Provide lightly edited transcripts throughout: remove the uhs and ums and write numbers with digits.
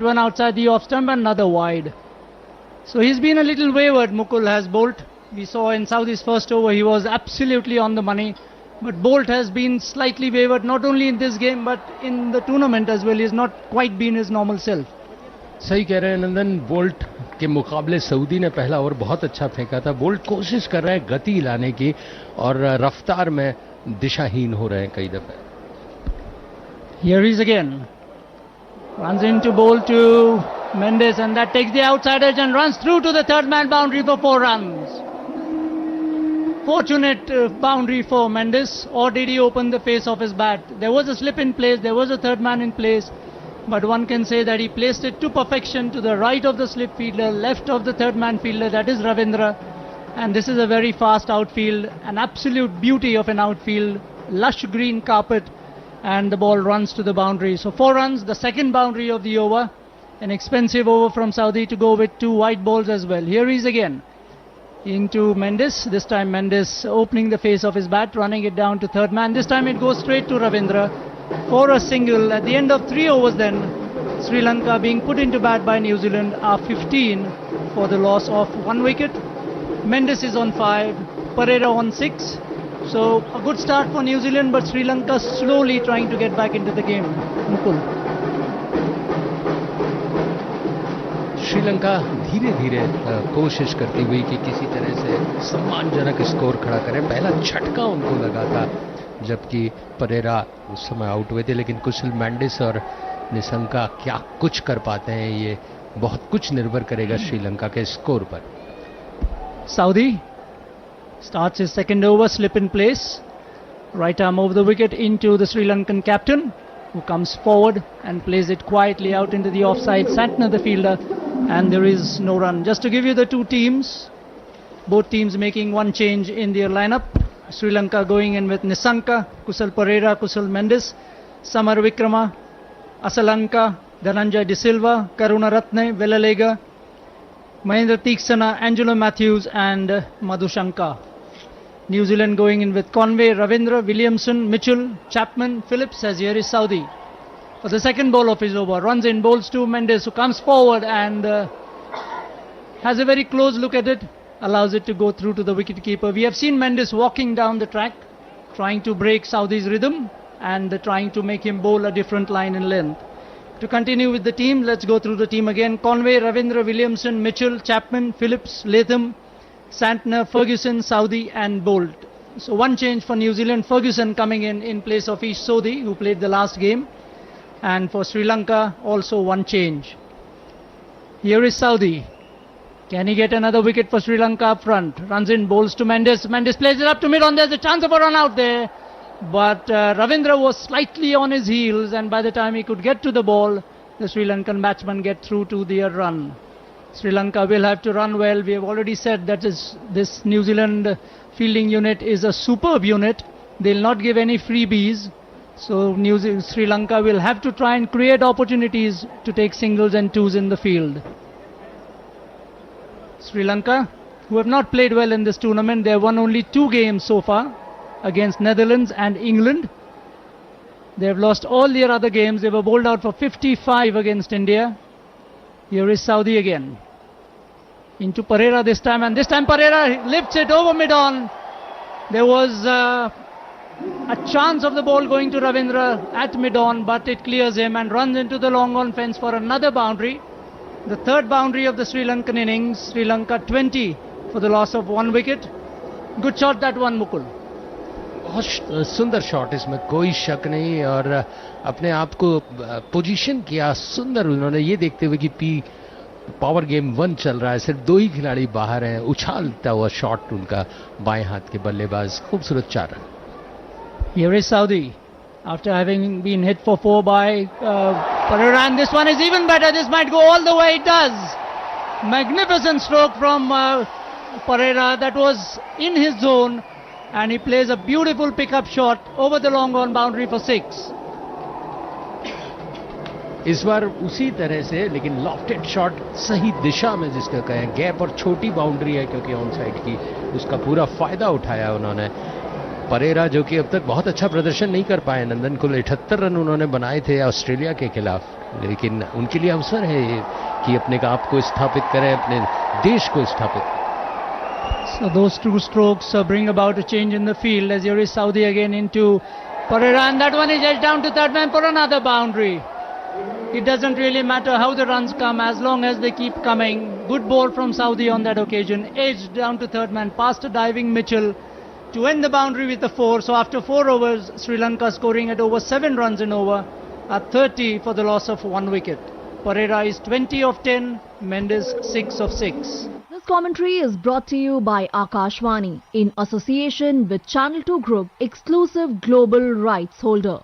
That one outside the off stump, another wide. So he's been a little wayward, Mukul has Bolt. We saw in Southee's first over, he was absolutely on the money. But Bolt has been slightly wayward, not only in this game, but in the tournament as well. He's not quite been his normal self. सही कह रहे हैं नंदन, bolt के मुकाबले Saudi ने पहला over बहुत अच्छा फेंका था. बोल्ट कोशिश कर रहे हैं गति लाने की और रफ्तार में दिशाहीन हो रहे हैं कई दफे. Here he is again. Runs into Bolt to Mendis, and that takes the outside edge and runs through to the third man boundary for 4 runs. Fortunate boundary for Mendis, or did he open the face of his bat? There was a slip in place, there was a third man in place, but one can say that he placed it to perfection to the right of the slip fielder, left of the third man fielder, that is Ravindra. And this is a very fast outfield, an absolute beauty of an outfield, lush green carpet, and the ball runs to the boundary. So 4 runs, the second boundary of the over, an expensive over from Saudi to go with 2 white balls as well. Here he is again. Into Mendis. This time Mendis opening the face of his bat, running it down to third man. This time it goes straight to Ravindra for a single. At the end of 3 overs then, Sri Lanka being put into bat by New Zealand are 15 for the loss of 1 wicket. Mendis is on 5, Perera on 6. So a good start for New Zealand, but Sri Lanka slowly trying to get back into the game. Mukul. Sri Lanka धीरे धीरे कोशिश करती हुई कि किसी तरह से सम्मानजनक स्कोर खड़ा करें. पहला झटका उनको लगा था जबकि परेरा उस समय आउट हुए थे, लेकिन कुशल, मेंडिस और निसंका क्या कुछ कर पाते हैं, ये बहुत कुछ निर्भर करेगा श्रीलंका के स्कोर पर. Saudi starts his second over, slip in place, right arm over the wicket into the Sri Lankan captain, who comes forward and plays it quietly out into the offside. Santner the fielder, and there is no run. Just to give you the 2 teams, both teams making 1 change in their lineup. Sri Lanka going in with Nissanka, Kusal Perera, Kusal Mendis, Samarawickrama, Asalanka, Dhananjaya Silva, Karunaratne, Velalega, Mahindra Theekshana, Angelo Mathews, and Madushanka. New Zealand going in with Conway, Ravindra, Williamson, Mitchell, Chapman, Phillips, as here is Saudi. For the second ball of his over, runs in, bowls to Mendis, who comes forward and has a very close look at it, allows it to go through to the wicketkeeper. We have seen Mendis walking down the track, trying to break Saudi's rhythm and trying to make him bowl a different line in length. To continue with the team, let's go through the team again. Conway, Ravindra, Williamson, Mitchell, Chapman, Phillips, Latham, Santner, Ferguson, Saudi and Bolt. So 1 change for New Zealand, Ferguson coming in place of Ish Sodhi, who played the last game. And for Sri Lanka, also 1 change. Here is Saudi. Can he get another wicket for Sri Lanka up front? Runs in, bowls to Mendis. Mendis plays it up to mid-on. There's a chance of a run out there. But Ravindra was slightly on his heels, and by the time he could get to the ball, the Sri Lankan batsman get through to their run. Sri Lanka will have to run well. We have already said that this New Zealand fielding unit is a superb unit. They'll not give any freebies. So Sri Lanka will have to try and create opportunities to take singles and twos in the field. Sri Lanka, who have not played well in this tournament, they have won only 2 games so far against Netherlands and England. They have lost all their other games. They were bowled out for 55 against India. Here is Saudi again. Into Perera this time, and this time Perera lifts it over mid-on. There was a chance of the ball going to Ravindra at mid-on, but it clears him and runs into the long-on fence for another boundary. The 3rd boundary of the Sri Lankan innings. Sri Lanka 20 for the loss of 1 wicket. Good shot that one, Mukul. बहुत सुंदर shot, इसमें कोई शक नहीं. और अपने आप को पोजीशन किया सुंदर उन्होंने, ये देखते हुए कि पावर गेम 1 चल रहा है, सिर्फ 2 ही खिलाड़ी बाहर हैं. उछालता हुआ शॉट उनका बाएं हाथ के बल्लेबाज, खूबसूरत 4 run. Here is Saudi, after having been hit for 4 by Perera, and this one is even better. This might go all the way. It does. Magnificent stroke from Perera. That was in his zone, and he plays a beautiful pickup shot over the long on boundary for 6. इस बार उसी तरह से, लेकिन lofted shot सही दिशा में, जिसका कहें gap और छोटी बाउंड्री है क्योंकि ऑन साइड की, उसका पूरा फायदा उठाया उन्होंने. परेरा जो कि अब तक बहुत अच्छा प्रदर्शन नहीं कर पाए, नंदन, कुल 78 रन उन्होंने बनाए थे ऑस्ट्रेलिया के खिलाफ, लेकिन उनके लिए अवसर है ये कि अपने आप को स्थापित करें, अपने देश को स्थापित। So those two strokes bring about a change in the field as here is Saudi again into Perera, and that one is edged down to third man for another boundary. It doesn't really matter how the runs come as long as they keep coming. Good ball from Saudi on that occasion, edged down to third man past a diving Mitchell to end the boundary with a 4. So after 4 overs, Sri Lanka scoring at over 7 runs in over at 30 for the loss of 1 wicket. Perera is 20 of 10, Mendis 6 of 6. This commentary is brought to you by Akashvani in association with Channel 2 Group, exclusive global rights holder.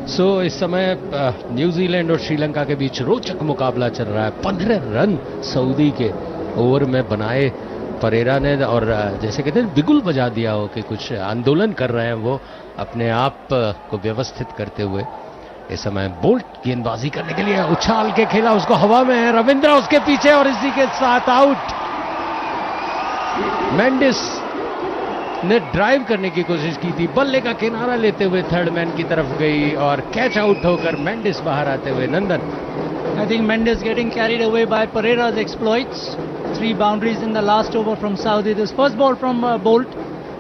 इस समय New Zealand और श्रीलंका के बीच रोचक मुकाबला चल रहा है। 15 run Saudi के ओवर में बनाए परेरा ने, और जैसे कहते हैं बिगुल बजा दिया हो कि कुछ आंदोलन कर रहे हैं वो अपने आप को व्यवस्थित करते हुए। इस समय बोल्ट गेंदबाजी करने के लिए उछाल के खेला, उसको हवा में है, रविंद्रा उसके पीछे और इसी के साथ आउट। मेंडिस ने ड्राइव करने की कोशिश की थी, बल्ले का किनारा लेते हुए थर्ड मैन की तरफ गई और कैच आउट होकर मेंडिस बाहर आते हुए। नंदन, I think Mendis getting carried away by Perera's exploits. 3 boundaries in the last over from Saudi. This first ball from Bolt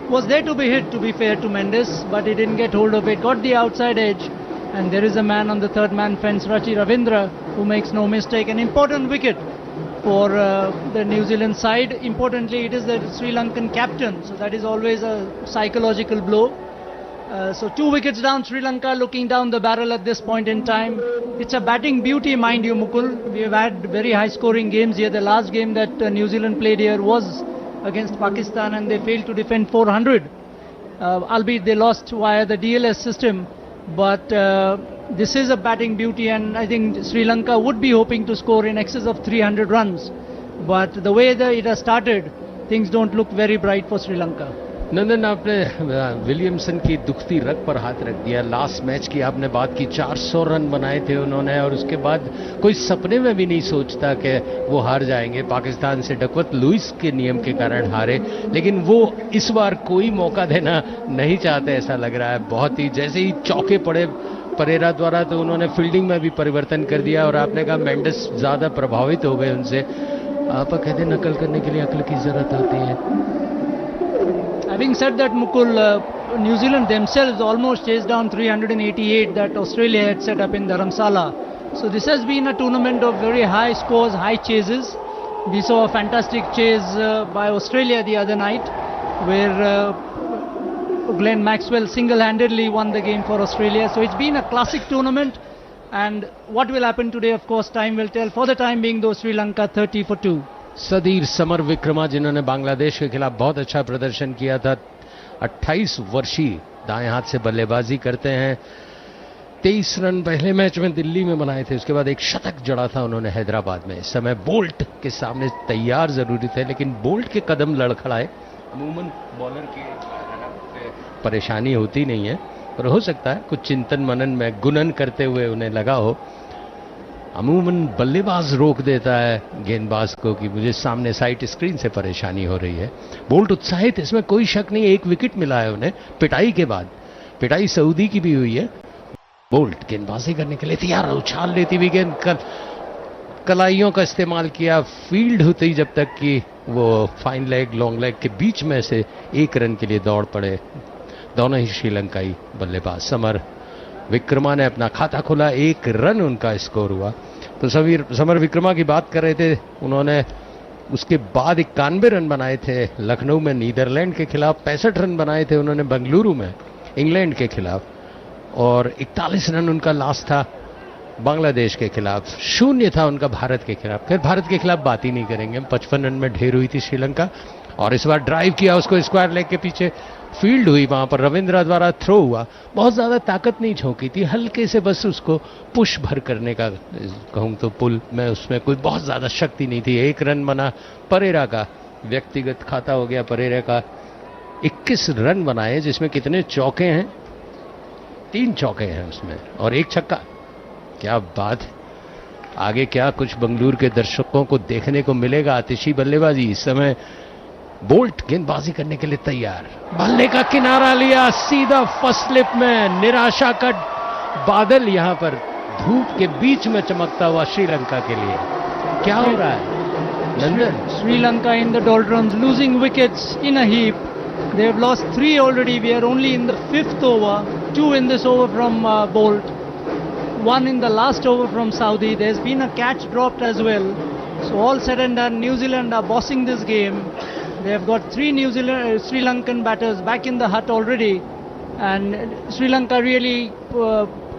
was there to be hit, to be fair to Mendis, but he didn't get hold of it, got the outside edge, and there is a man on the third man fence, Ravindra, who makes no mistake. An important wicket for the New Zealand side. Importantly, it is the Sri Lankan captain, so that is always a psychological blow. So 2 wickets down, Sri Lanka looking down the barrel at this point in time. It's a batting beauty, mind you, Mukul. We have had very high scoring games here. The last game that New Zealand played here was against Pakistan and they failed to defend 400. Albeit they lost via the DLS system. But this is a batting beauty, and I think Sri Lanka would be hoping to score in excess of 300 runs. But the way that it has started, things don't look very bright for Sri Lanka. नंदन, आपने Williamson की दुखती रग पर हाथ रख दिया। Last match की आपने बात की, 400 रन बनाए थे उन्होंने और उसके बाद कोई सपने में भी नहीं सोचता कि वो हार जाएंगे। पाकिस्तान से डकवर्थ लुइस के नियम के कारण हारे, लेकिन वो इस बार कोई मौका देना नहीं चाहते, ऐसा लग रहा है। बहुत ही जैसे ही चौके पड़े परेरा द्वारा तो उन्होंने फील्डिंग में भी परिवर्तन कर दिया और आपने कहा मेंडिस ज्यादा प्रभावित हो गए उनसे। आप कहते नकल करने के लिए अक्ल की जरूरत होती है। Having said that, Mukul, New Zealand themselves almost chased down 388 that Australia had set up in Dharamsala. So this has been a tournament of very high scores, high chases. We saw a fantastic chase by Australia the other night, where Glenn Maxwell single-handedly won the game for Australia. So it's been a classic tournament, and what will happen today, of course, time will tell. For the time being, though, Sri Lanka 30 for 2. Sadyr Samarawickrama, जिन्होंने बांग्लादेश के खिलाफ बहुत अच्छा प्रदर्शन किया था, 28 वर्षीय दाएं हाथ से बल्लेबाजी करते हैं। 23 रन पहले मैच में दिल्ली में बनाए थे, उसके बाद एक शतक जड़ा था उन्होंने हैदराबाद में। इस समय बोल्ट के सामने तैयार जरूरी थे, लेकिन बोल्ट के कदम लड़खड़ाए। अमूमन बॉलर की परेशानी होती नहीं है, पर हो सकता है कुछ चिंतन मनन में गुणन करते हुए उन्हें लगा हो। अमूमन बल्लेबाज रोक देता है गेंदबाज को कि मुझे सामने साइड स्क्रीन से परेशानी हो रही है। बोल्ट उत्साहित, इसमें कोई शक नहीं। 1 विकेट मिला है उन्हें पिटाई के बाद, पिटाई सऊदी की भी हुई है। बोल्ट गेंदबाजी करने के लिए तैयार, उछाल लेती हुई गेंद, कलाइयों का इस्तेमाल किया फील्ड होती जब तक कि वो फाइन लेग लॉन्ग लेग के बीच में से 1 रन के लिए दौड़ पड़े दोनों ही श्रीलंकाई बल्लेबाज। समर विक्रमा ने अपना खाता खोला, 1 रन उनका स्कोर हुआ। तो समर विक्रमा की बात कर रहे थे, उन्होंने उसके बाद 91 रन बनाए थे लखनऊ में नीदरलैंड के खिलाफ, 65 रन बनाए थे उन्होंने बेंगलुरु में इंग्लैंड के खिलाफ, और 41 रन उनका लास्ट था बांग्लादेश के खिलाफ। 0 था उनका भारत के खिलाफ। फिर भारत के खिलाफ बात ही नहीं करेंगे, 55 रन में ढेर हुई थी श्रीलंका। और इस बार ड्राइव किया, उसको स्क्वायर लेग के पीछे फील्ड हुई, वहां पर रविंद्रा द्वारा थ्रो हुआ। बहुत ज्यादा ताकत नहीं झोंकी थी, हल्के से बस उसको पुश भर करने का कहूं तो पुल में, उसमें कोई बहुत ज्यादा शक्ति नहीं थी। 1 रन बना परेरा का, व्यक्तिगत खाता हो गया परेरा का। 21 रन बनाए, जिसमें कितने चौके हैं? 3 चौके हैं उसमें और 1 छक्का। क्या बात! आगे क्या कुछ बंगलुरु के दर्शकों को देखने को मिलेगा? आतिशी बल्लेबाजी। इस समय बोल्ट गेंदबाजी करने के लिए तैयार, बल्ले का किनारा लिया, सीधा फर्स्ट स्लिप में। निराशा का बादल यहां पर धूप के बीच में चमकता हुआ श्रीलंका के लिए। क्या हो रहा है नंदन? Sri Lanka in the doldrums, losing wickets in a heap. They have lost 3 already. We are only in the 5th over. 2 in this over from Bolt. 1 in the last over from Saudi. There's been a catch dropped as well. So all said and done, New Zealand are bossing this game. They have got 3 Sri Lankan batters back in the hut already. And Sri Lanka really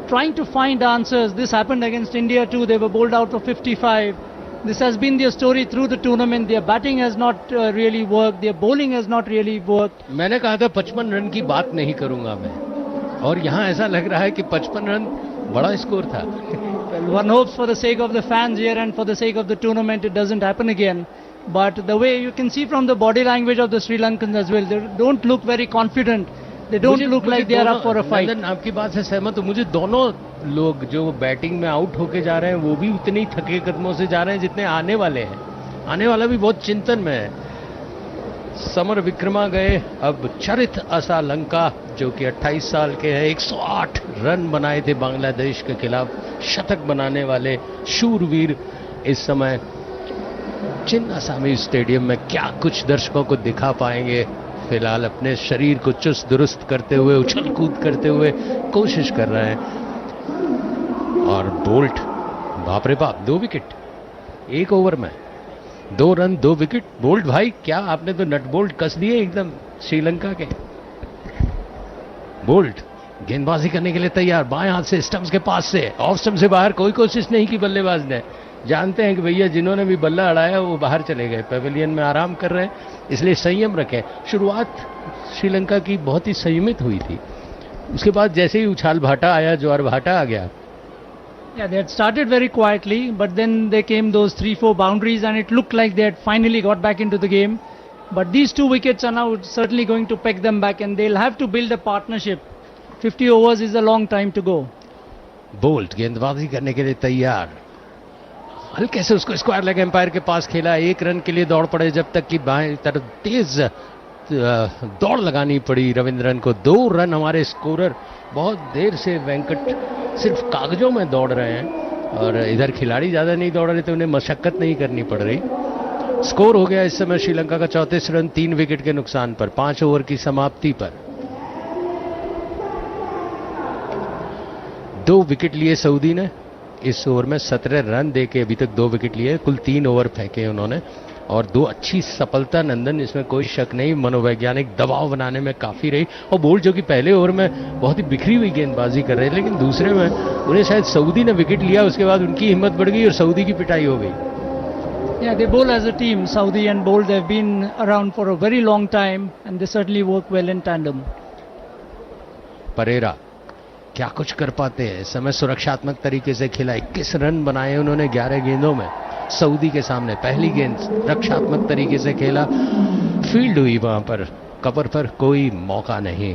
trying to find answers. This happened against India too. They were bowled out for 55. This has been their story through the tournament. Their batting has not really worked. Their bowling has not really worked. मैंने कहा था 55 run की बात नहीं करूंगा मैं, और यहां ऐसा लग रहा है कि 55 रन बड़ा स्कोर था। Well, one hopes for the sake of the fans here and for the sake of the tournament it doesn't happen again. But the way you can see from the body language of the Sri Lankans as well, they don't look very confident. They don't look like they are up for a fight. नंदन, आपकी बात से सहमत हूं। मुझे दोनों लोग जो batting में आउट होके जा रहे हैं वो भी उतनी थके कदमों से जा रहे हैं जितने आने वाले हैं। आने वाला भी बहुत चिंतन में है। समरविक्रमा गए, अब चरिथ असालंका जो कि 28 साल के हैं, 108 रन बनाए थे बांग्लादेश के खिलाफ, शतक बनाने वाले शूरवीर इस समय चिन्नास्वामी स्टेडियम में क्या कुछ दर्शकों को दिखा पाएंगे। फिलहाल अपने शरीर को चुस्त दुरुस्त करते हुए, उछल कूद करते हुए कोशिश कर रहे हैं। और बोल्ट, बाप रे बाप, 2 विकेट 1 ओवर में, 2 रन 2 विकेट। बोल्ट भाई, क्या आपने तो नट बोल्ट कस दिए एकदम श्रीलंका के। बोल्ट गेंदबाजी करने के लिए तैयार, बाएं हाथ से स्टंप्स के पास से, ऑफ स्टंप से बाहर कोई कोशिश नहीं की बल्लेबाज ने। जानते हैं कि भैया जिन्होंने भी बल्ला अड़ाया वो बाहर चले गए, पेविलियन में आराम कर रहे हैं, इसलिए संयम रखें। शुरुआत श्रीलंका की बहुत ही संयमित हुई थी, उसके बाद जैसे ही उछाल भाटा आया, ज्वार भाटा आ गया। Yeah, they had started very quietly, but then they came those 3-4 boundaries and it looked like they had finally got back into the game. But these 2 wickets are now certainly going to peg them back and they'll have to build a partnership. 50 overs is a long time to go. Bolt गेंदबाजी करने के लिए तैयार, हल्के से उसको square leg empire के पास खेला, 1 रन के लिए दौड़ पड़े, जब तक कि बाएं तरफ तेज दौड़ लगानी पड़ी रविंद्रन को। 2 रन हमारे स्कोरर। बहुत देर से वेंकट सिर्फ कागजों में दौड़ रहे हैं और इधर खिलाड़ी ज्यादा नहीं दौड़ रहे थे, उन्हें मशक्कत नहीं करनी पड़ रही। स्कोर हो गया इस समय श्रीलंका का 34 रन 3 विकेट के नुकसान पर, 5 ओवर की समाप्ति पर। 2 विकेट लिए सऊदी ने इस ओवर में, 17 रन देके अभी तक 2 विकेट लिए, कुल 3 ओवर फेंके उन्होंने और 2 अच्छी सफलता नंदन, इसमें कोई शक नहीं। मनोवैज्ञानिक दबाव बनाने में काफी रही। और बोल्ट जो कि पहले ओवर में बहुत ही बिखरी हुई गेंदबाजी कर रहे हैं, लेकिन दूसरे में उन्हें शायद सऊदी ने विकेट लिया, उसके बाद उनकी हिम्मत बढ़ गई और सऊदी की पिटाई हो गई। Yeah, they bowl as a team. Saudi and Bolt, they've been around for a very long time and they certainly work well in tandem. Perera क्या कुछ कर पाते हैं इस समय, सुरक्षात्मक तरीके से खेला, 21 रन बनाए उन्होंने 11 गेंदों में सऊदी के सामने। पहली गेंद रक्षात्मक तरीके से खेला, फील्ड हुई, वहां पर कवर पर कोई मौका नहीं।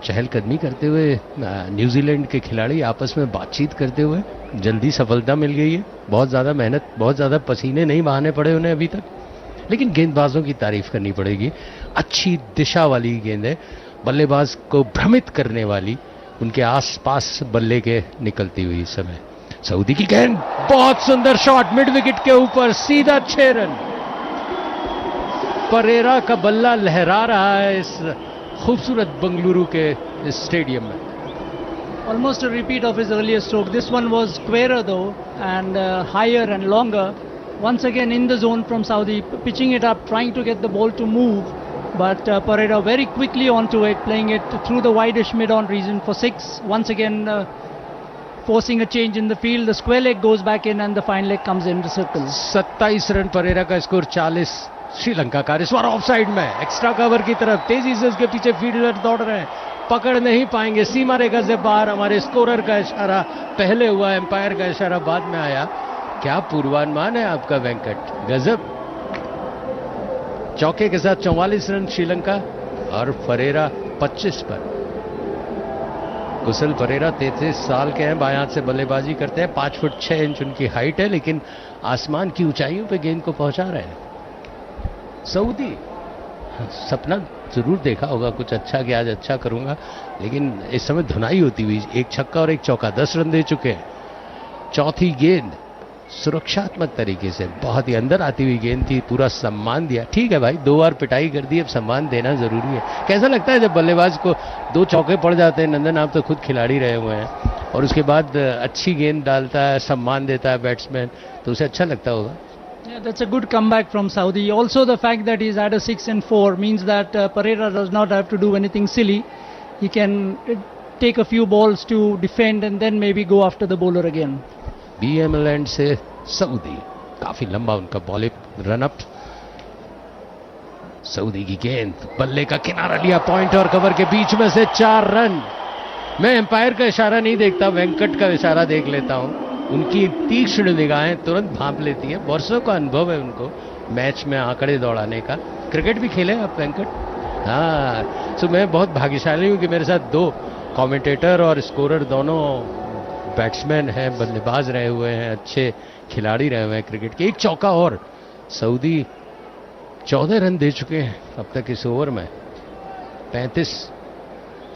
चहलकदमी करते हुए न्यूजीलैंड के खिलाड़ी आपस में बातचीत करते हुए जल्दी सफलता मिल गई है। बहुत ज्यादा मेहनत, बहुत ज्यादा पसीने नहीं बहाने पड़े उन्हें अभी तक, लेकिन गेंदबाजों की तारीफ करनी पड़ेगी। अच्छी दिशा वाली गेंदें, बल्लेबाज को भ्रमित करने वाली, उनके आसपास बल्ले के निकलती हुई इस समय। सऊदी की गेंद, बहुत सुंदर शॉट, मिड विकेट के ऊपर, सीधा 6 रन। परेरा का बल्ला लहरा रहा है इस खूबसूरत बंगलुरु के स्टेडियम में। Almost a repeat of his earlier stroke. This one was squarer though and higher and longer. Once again in the zone from Saudi, pitching it up, trying to get the ball to move. But Perera very quickly onto it, playing it through the wideish mid-on region for 6. Once again forcing a change in the field. The square leg goes back in and the fine leg comes in the circle. 27 run Perera का स्कोर, 40 श्रीलंका का। इस बार off side में extra cover की तरफ तेजी से उसके पीछे फील्डर दौड़ रहे हैं, पकड़ नहीं पाएंगे, सीमा रेखा से बाहर। हमारे स्कोरर का इशारा पहले हुआ, एम्पायर का इशारा बाद में आया। क्या पूर्वानुमान है आपका वेंकट, गजब। चौके के साथ 44 रन श्रीलंका और परेरा 25 पर। कुशल परेरा 33 साल के हैं, बाएं हाथ से बल्लेबाजी करते हैं, 5 फुट 6 इंच उनकी हाइट है, लेकिन आसमान की ऊंचाइयों पे गेंद को पहुंचा रहे हैं। सऊदी सपना जरूर देखा होगा कुछ अच्छा कि आज अच्छा करूंगा, लेकिन इस समय धुनाई होती हुई एक छक्का और एक चौका, 10 रन दे चुके हैं। चौथी गेंद सुरक्षात्मक तरीके से, बहुत ही अंदर आती हुई गेंद थी, पूरा सम्मान दिया। ठीक है भाई, 2 बार पिटाई कर दी, अब सम्मान देना जरूरी है। कैसा लगता है जब बल्लेबाज को 2 चौके पड़ जाते हैं? नंदन आप तो खुद खिलाड़ी रहे हुए हैं, और उसके बाद अच्छी गेंद डालता है, सम्मान देता है बैट्समैन, तो उसे अच्छा लगता होगा। Yeah, that's a good comeback from Saudi. Also, the fact that he's had a 6 and 4 means that Perera does not have to do anything silly. He can take a few balls to defend and then maybe go after the bowler again. BM land से Saudi, काफी लंबा उनका bowling run up. Saudi की गेंद, बल्ले का किनारा लिया, पॉइंट और कवर के बीच में से 4 रन। मैं एम्पायर का इशारा नहीं देखता, वेंकट का इशारा देख लेता हूं। उनकी तीक्ष्ण निगाहें तुरंत भांप लेती हैं, वर्षों का अनुभव है उनको मैच में आंकड़े दौड़ाने का। क्रिकेट भी खेले आप वेंकट? हाँ, तो मैं बहुत भाग्यशाली हूं कि मेरे साथ 2 कमेंटेटर और स्कोरर दोनों बैट्समैन हैं, बल्लेबाज रहे हुए हैं, अच्छे खिलाड़ी रहे हुए हैं क्रिकेट के। एक चौका और, सऊदी 14 रन दे चुके हैं अब तक इस ओवर में, 35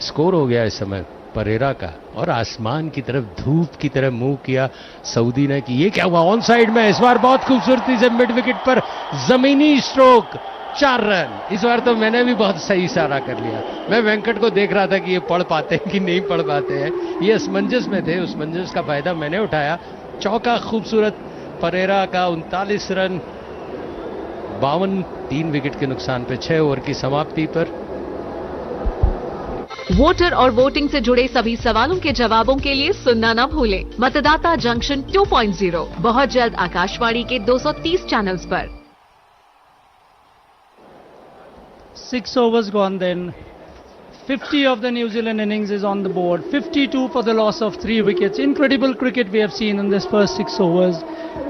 स्कोर हो गया इस समय परेरा का। और आसमान की तरफ, धूप की तरफ मुंह किया सऊदी ने कि ये क्या हुआ। ऑन साइड में इस बार बहुत खूबसूरती से मिड विकेट पर जमीनी स्ट्रोक, 4 रन। इस बार तो मैंने भी बहुत सही इशारा कर लिया। मैं वेंकट को देख रहा था कि ये पढ़ पाते हैं कि नहीं पढ़ पाते हैं। ये असमंजस में थे, उस मंजस का फायदा मैंने उठाया। चौका खूबसूरत परेरा का, 39 रन, 52, 3 विकेट के नुकसान पे 6 ओवर की समाप्ति पर। वोटर और वोटिंग से जुड़े सभी सवालों के जवाबों के लिए सुनना न भूलें। मतदाता जंक्शन 2.0 बहुत जल्द आकाशवाणी के 230 चैनल्स पर। 6 overs gone then. 50 of the New Zealand innings is on the board. 52 for the loss of 3 wickets. Incredible cricket we have seen in this first 6 overs.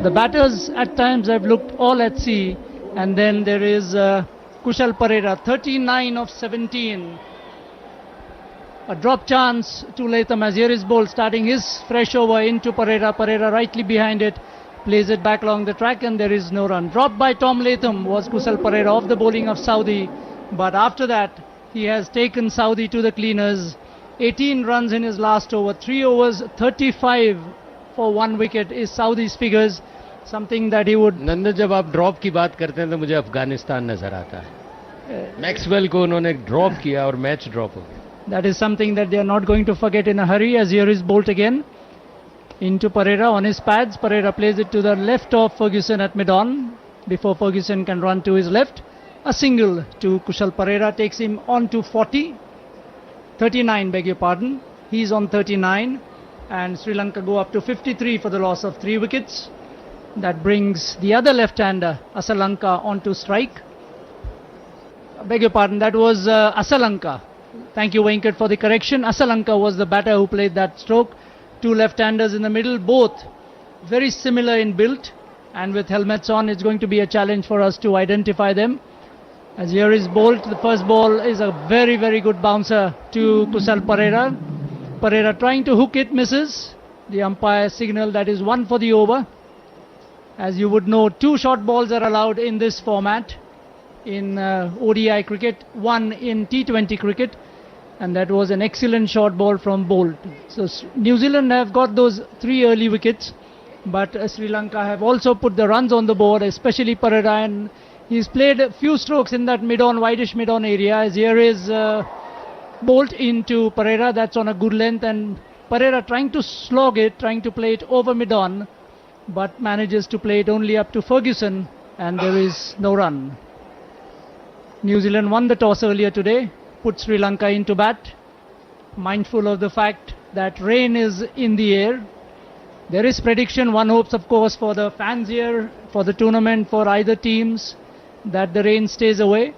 The batters at times have looked all at sea. And then there is Kusal Perera, 39 of 17. A drop chance to Latham as here is bowled, starting his fresh over into Perera. Perera rightly behind it, plays it back along the track, and there is no run. Dropped by Tom Latham was Kusal Perera off the bowling of Saudi. But after that, he has taken Saudi to the cleaners. 18 runs in his last over. 3 overs, 35 for 1 wicket is Saudi's figures. Something that he would... नंदन, जब आप drop की बात करते हैं तो मुझे अफगानिस्तान नजर आता है। मैक्सवेल को उन्होंने ड्रॉप किया और मैच ड्रॉप हो गया। That is something that they are not going to forget in a hurry, as here is bowled again into Perera on his pads. Perera plays it to the left of Ferguson at mid-on before Ferguson can run to his left. A single to Kusal Perera takes him on to 39, beg your pardon. He's on 39 and Sri Lanka go up to 53 for the loss of 3 wickets. That brings the other left-hander, Asalanka, onto strike. Beg your pardon, that was Asalanka. Thank you, Venkat, for the correction. Asalanka was the batter who played that stroke. 2 left-handers in the middle, both very similar in build, and with helmets on, it's going to be a challenge for us to identify them. As here is bowled, the first ball is a very, very good bouncer to Kusal Perera. Perera trying to hook it, misses. The umpire signal that is 1 for the over. As you would know, 2 short balls are allowed in this format. In ODI cricket, 1 in T20 cricket, and that was an excellent short ball from Bolt. So New Zealand have got those 3 early wickets, but Sri Lanka have also put the runs on the board, especially Perera, and he's played a few strokes in that mid-on, wideish mid-on area. As here is Bolt into Perera, that's on a good length, and Perera trying to slog it, trying to play it over mid-on, but manages to play it only up to Ferguson, and there is no run. New Zealand won the toss earlier today, put Sri Lanka into bat, mindful of the fact that rain is in the air. There is prediction, one hopes of course for the fans here, for the tournament, for either teams, that the rain stays away.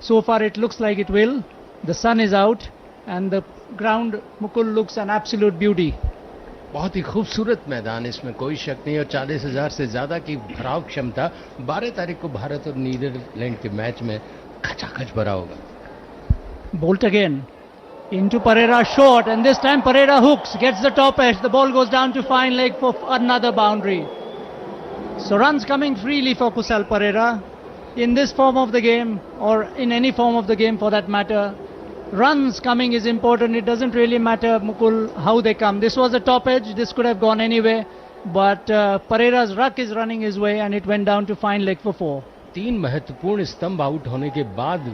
So far it looks like it will. The sun is out and the ground, Mukul, looks an absolute beauty. बहुत ही खूबसूरत मैदान, इसमें कोई शक नहीं, और 40,000 से ज्यादा की भराव क्षमता 12 तारीख को भारत और नीदरलैंड के मैच में खचाखच भरा होगा. Bolt again into Perera, short, and this time Perera hooks, gets the top edge, the ball goes down to fine leg for another boundary. So runs coming freely for Kusal Perera. in this form of the game, or in any form of the game for that matter, runs coming is important. It doesn't really matter, Mukul, how they come. This was a top edge. This could have gone anywhere. But Perera's ruck is running his way and it went down to fine leg for 4. 3 महत्वपूर्ण स्तंभ out होने के बाद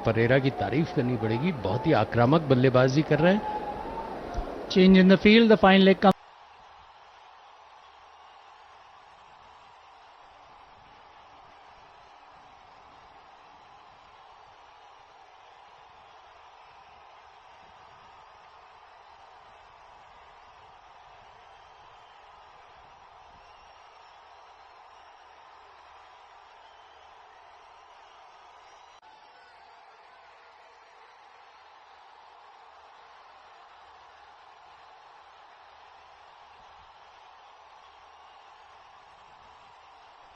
परेरा की तारीफ करनी पड़ेगी. बहुत ही आक्रामक बल्लेबाजी कर रहे हैं. Change in the field, the fine leg comes.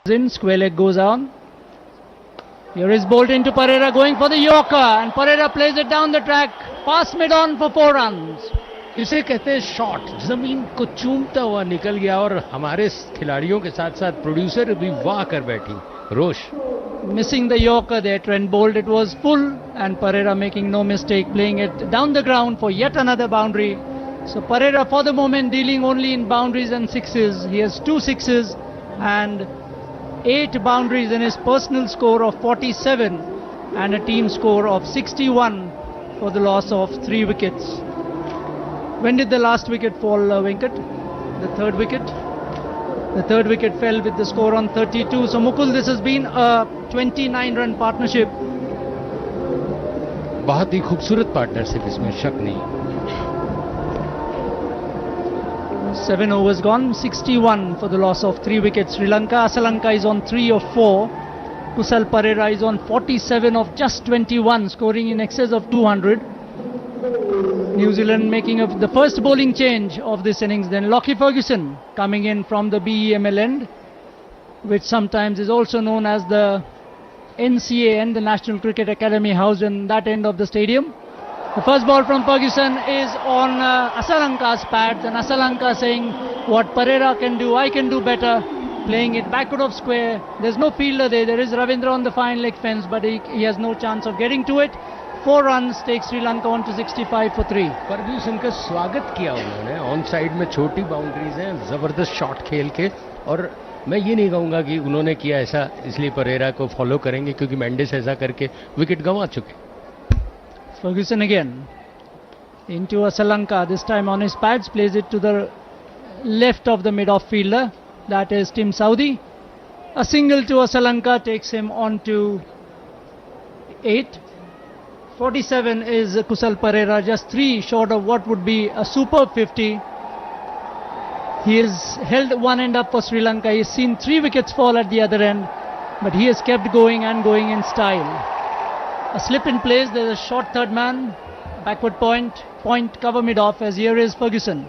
In, square leg goes on. Here is bowled into Perera, going for the Yorker, and Perera plays it down the track, past mid-on for 4 runs. इसे कहते हैं shot. जमीन को चूमता हुआ निकल गया और हमारे खिलाड़ियों के साथ साथ प्रोड्यूसर भी वाह कर बैठी. रोश Missing the Yorker there, Trent bowled, it was full, and Perera making no mistake, playing it down the ground for yet another boundary. So Perera for the moment dealing only in boundaries and sixes. He has 2 sixes and 8 boundaries in his personal score of 47 and a team score of 61 for the loss of 3 wickets. When did the last wicket fall, Venkat? The third wicket? The third wicket fell with the score on 32. So Mukul, this has been a 29-run partnership. बहुत ही खूबसूरत partnership, इसमें शक नहीं. 7 overs gone, 61 for the loss of 3 wickets. Sri Lanka, Asalanka is on 3 of 4. Kusal Perera is on 47 of just 21, scoring in excess of 200. New Zealand making the first bowling change of this innings. Then Lockie Ferguson coming in from the BEML end, which sometimes is also known as the NCA and the National Cricket Academy housed in that end of the stadium. The first ball from Ferguson is on Asalanka's pads, and Asalanka saying what Perera can do, I can do better, playing it backward of square. There's no fielder there. There is Ravindra on the fine leg fence, but he has no chance of getting to it. 4 runs takes Sri Lanka on to 65 for 3. Fergusson का स्वागत किया उन्होंने. On side में छोटी boundaries हैं, जबरदस्त shot खेल के. और मैं ये नहीं कहूंगा कि उन्होंने किया ऐसा इसलिए परेरा को फॉलो करेंगे, क्योंकि मेंडिस ऐसा करके विकेट गंवा चुके. Ferguson again into Asalanka, this time on his pads, plays it to the left of the mid-off fielder, that is Tim Southee. A single to Asalanka takes him on to 8. 47 is Kusal Perera, just 3 short of what would be a superb 50. He has held one end up for Sri Lanka. He has seen 3 wickets fall at the other end, but he has kept going and going in style. A slip in place, there's a short third man, backward point cover mid-off, as here is Ferguson.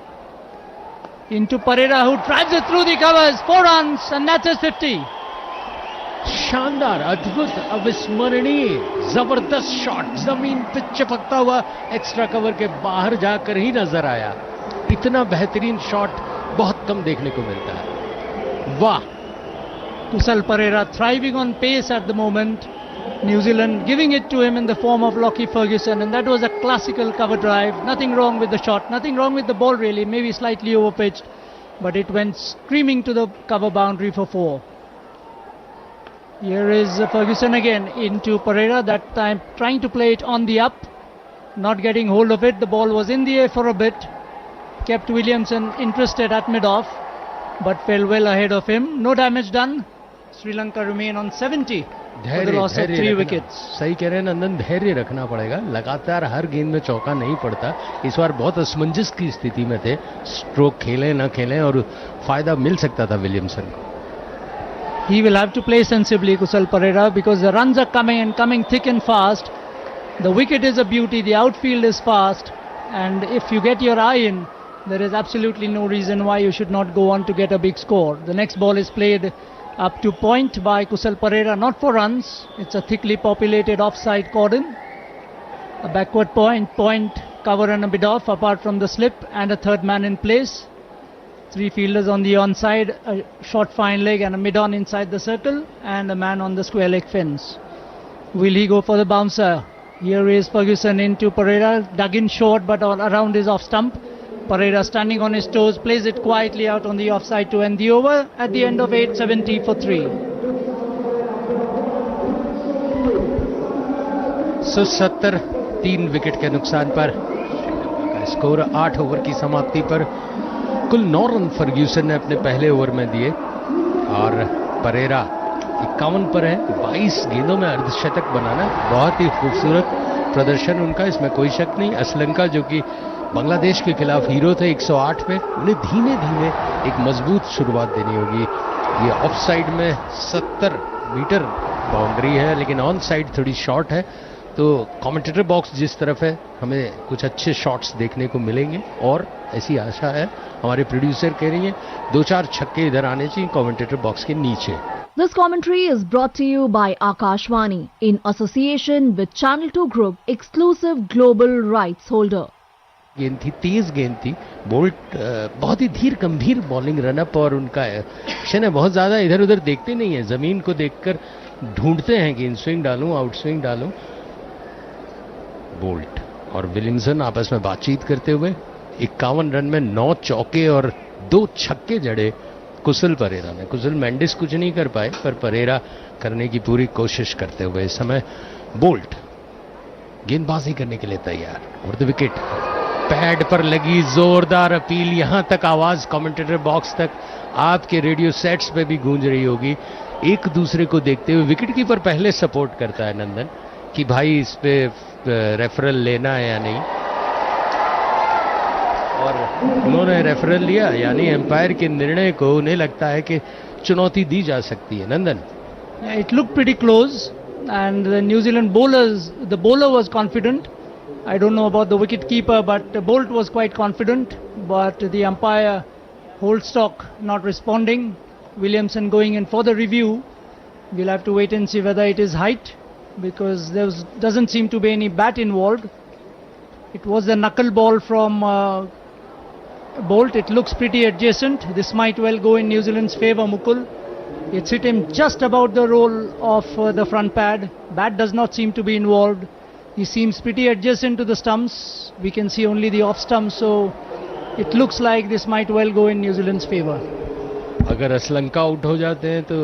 Into Perera, who drives it through the covers, 4 runs, and that's his 50. शानदार, अद्भुत, अविस्मरणीय, जबरदस्त shot. जमीन पे चिपकता हुआ extra cover के बाहर जाकर ही नजर आया. इतना बेहतरीन शॉट बहुत कम देखने को मिलता है. वाह. Kusal Perera thriving on pace at the moment. New Zealand giving it to him in the form of Lockie Ferguson, and that was a classical cover drive. Nothing wrong with the shot, nothing wrong with the ball really, maybe slightly overpitched, but it went screaming to the cover boundary for 4. Here is Ferguson again into Perera, that time trying to play it on the up, not getting hold of it. The ball was in the air for a bit, kept Williamson interested at mid-off, but fell well ahead of him. No damage done. Sri Lanka remain on 70 for the loss of 3 wickets. सही कह रहे हैं नंदन, धैर्य रखना पड़ेगा. लगातार हर गेंद में चौका नहीं पड़ता. इस बार बहुत असमंजस की स्थिति में थे. स्ट्रोक खेलें ना खेलें और फायदा मिल सकता था विलियमसन को. He will have to play sensibly, Kusal Perera, because the runs are coming and coming thick and fast. The wicket is a beauty, the outfield is fast, and if you get your eye in, there is absolutely no reason why you should not go on to get a big score. The next ball is played up to point by Kusal Perera, not for runs. It's a thickly populated offside cordon. A backward point, cover and a bit off, apart from the slip, and a third man in place. Three fielders on the onside, a short fine leg and a mid-on inside the circle, and a man on the square leg fence. Will he go for the bouncer? Here is Ferguson into Perera, dug in short but around his off stump. Perera standing on his toes, plays it quietly out on the offside to end the over at the end of 8:70 for 3. So 70 3 wicket के नुकसान पर score 8 over की समाप्ति पर कुल 9 run Fergusson ने अपने पहले ओवर में दिए और परेरा 51 पर है। 22 गेंदों में अर्धशतक बनाना बहुत ही खूबसूरत प्रदर्शन उनका, इसमें कोई शक नहीं। असलंका जो कि बांग्लादेश के खिलाफ हीरो थे 108 पे, उन्हें धीमे धीमे एक मजबूत शुरुआत देनी होगी। ये ऑफ साइड में 70 मीटर बाउंड्री है लेकिन ऑन साइड थोड़ी शॉर्ट है, तो कमेंटेटर बॉक्स जिस तरफ है हमें कुछ अच्छे शॉट्स देखने को मिलेंगे और ऐसी आशा है। हमारे प्रोड्यूसर कह रही हैं 2-4 छक्के इधर आने चाहिए कमेंटेटर बॉक्स के नीचे। This commentary is brought to you by Akashvani in association with Channel 2 Group, exclusive global rights holder. गेंद थी, तेज गेंद थी। बोल्ट बहुत ही धीर गंभीर बॉलिंग रनअप और उनका एक्शन है, बहुत ज्यादा इधर उधर देखते नहीं है, जमीन को देखकर ढूंढते हैं कि इन स्विंग डालूं आउट स्विंग डालूं। बोल्ट और विलियमसन आपस में बातचीत करते हुए 51 रन में 9 चौके और 2 छक्के जड़े कुशल परेरा ने। कुशल मेंडिस कुछ नहीं कर पाए पर परेरा करने की पूरी कोशिश करते हुए इस समय बोल्ट गेंदबाजी करने के लिए तैयार और द विकेट पैड पर लगी जोरदार अपील, यहां तक आवाज कमेंटेटर बॉक्स तक आपके रेडियो सेट्स पे भी गूंज रही होगी। एक दूसरे को देखते हुए विकेट कीपर पहले सपोर्ट करता है नंदन कि भाई इस पे रेफरल लेना है या नहीं, और उन्होंने रेफरल लिया, यानी एम्पायर के निर्णय को उन्हें लगता है कि चुनौती दी जा सकती है। नंदन, It looked pretty close and the New Zealand bowlers, the bowler was confident. I don't know about the wicket keeper, but Bolt was quite confident, but the umpire Holdstock not responding. Williamson going in for the review. We'll have to wait and see whether it is height, because there doesn't seem to be any bat involved. It was a knuckle ball from Bolt. It looks pretty adjacent. This might well go in New Zealand's favour, Mukul. It's hit him just about the roll of the front pad. Bat does not seem to be involved. He seems pretty adjacent to the stumps. We can see only the off stump, so it looks like this might well go in New Zealand's favour. अगर Asalanka out हो जाते हैं तो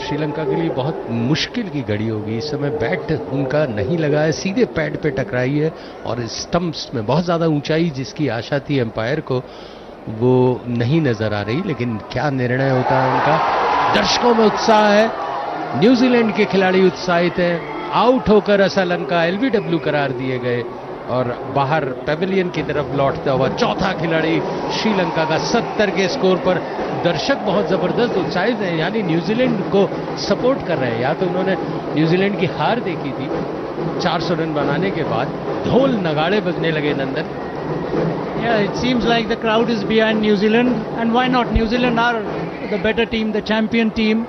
श्रीलंका के लिए बहुत मुश्किल की घड़ी होगी। इस समय बैट उनका नहीं लगा है, सीधे पैड पे टकराई है और स्टंप्स में बहुत ज़्यादा ऊंचाई जिसकी आशा थी एम्पायर को वो नहीं नजर आ रही। लेकिन क्या निर्णय होता है उनका। दर्शकों में उत्साह है, न्यूजीलैंड के खिलाड़ी उत्साहित हैं। आउट होकर असलंका एलबीडब्ल्यू करार दिए गए और बाहर पेविलियन की तरफ लौटता हुआ चौथा खिलाड़ी श्रीलंका का 70 के स्कोर पर। दर्शक बहुत जबरदस्त उत्साहित हैं, यानी न्यूजीलैंड को सपोर्ट कर रहे हैं। या तो उन्होंने न्यूजीलैंड की हार देखी थी 400 रन बनाने के बाद, ढोल नगाड़े बजने लगे नंदन। Yeah, it seems like the crowd is behind New Zealand, and why not? New Zealand are the better team, the champion team.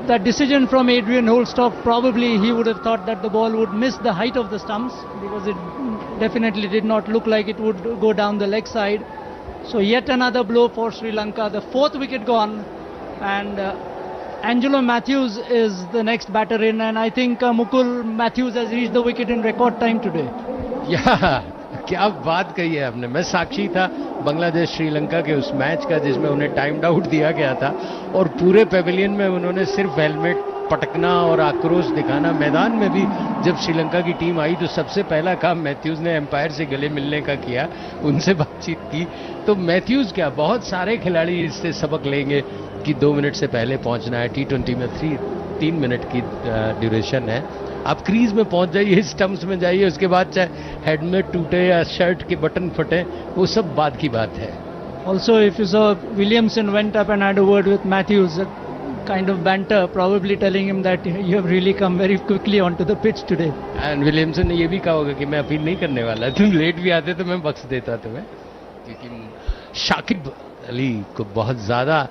That decision from Adrian Holdstock, probably he would have thought that the ball would miss the height of the stumps, because it definitely did not look like it would go down the leg side. So yet another blow for Sri Lanka, the 4th wicket gone, and Angelo Mathews is the next batter in, and I think Mukul Mathews has reached the wicket in record time today. Yeah. क्या बात कही है आपने। मैं साक्षी था बांग्लादेश श्रीलंका के उस match का जिसमें उन्हें टाइम आउट दिया गया था और पूरे पेविलियन में उन्होंने सिर्फ हेलमेट पटकना और आक्रोश दिखाना। मैदान में भी जब श्रीलंका की टीम आई तो सबसे पहला काम मैथ्यूज ने एम्पायर से गले मिलने का किया, उनसे बातचीत की। तो मैथ्यूज क्या, बहुत सारे खिलाड़ी इससे सबक लेंगे कि 2 मिनट से पहले पहुंचना है। T20 में 3 मिनट की ड्यूरेशन है। आप क्रीज में पहुंच जाइए, स्टंप्स में जाइए, उसके बाद चाहे हेडमेट टूटे या शर्ट के बटन फटे, वो सब बात की बात है। Also, if you saw, Williamson went up and had a word with Mathews, a kind of banter, probably telling him that you have really come very quickly onto the pitch today. And Williamson ने ये भी कहा होगा कि मैं appeal नहीं करने वाला, तुम लेट भी आते तो मैं बख्श देता तुम्हें, क्योंकि शाकिब अली को बहुत ज्यादा